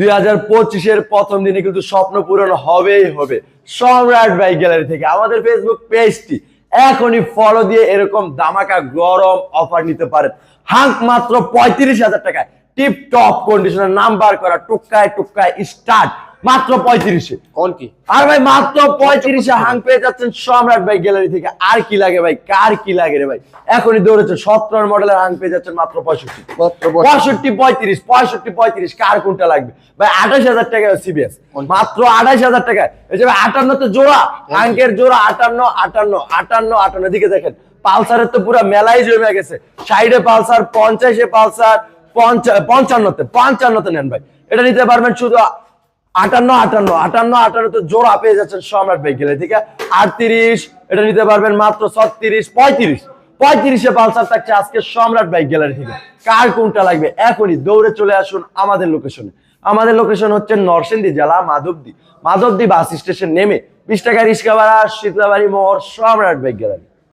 2025-এর প্রথম দিনে কিন্তু স্বপ্ন পূরণ হবেই হবে। সম্রাট বাইক গ্যালারি থেকে আমাদের ফেসবুক পেজটি এখনই ফলো দিয়ে এরকম দামাকা গরম অফার নিতে পারেন। হাঙ্ক মাত্র 35,000 টাকায় টিপ টপ কন্ডিশনের নাম্বার করা টুকায় টুকায় স্টার্ট মাত্র 35-এ। কোন কি আর ভাই মাত্র 35-এ হাঙ্ক পেয়ে যাচ্ছেন সম্রাট বাইক গ্যালারি থেকে। আর কি লাগে ভাই, কার কি লাগে রে ভাই? এখনই দৌড়েছে 17 মডেলের হাঙ্ক পেয়ে যাচ্ছেন মাত্র 65। 65 35 কার কোনটা লাগবে ভাই? 28,000 টাকা সিবিএস মাত্র 28,000 টাকা। এই যে 58 তে জোড়া হাঙ্কের জোড়া 58 দিকে দেখেন। পালসারের তো পুরো মেলাই জমে গেছে। সাইডে পালসার, 50-এ পালসার, 55-তে নেন ভাই। এটা নিতে পারবেন শুধু 58 তো জোড়া পেয়ে যাচ্ছেন সম্রাট বাইক গ্যালারি থেকে। 38 এটা নিতে পারবেন মাত্র 36 35-এ পালসার থাকছে আজকে সম্রাট বাইক গ্যালারি থেকে। কার কোনটা লাগবে এখনই দৌড়ে চলে আসুন আমাদের লোকেশনে। আমাদের লোকেশন হচ্ছে নরসিংদী জেলা মাধবদী বাস স্টেশন নেমে 20 টাকা রিক্সা ভাড়া, শীতলাবাড়ি মোড়, সম্রাট বাইক গ্যালারি।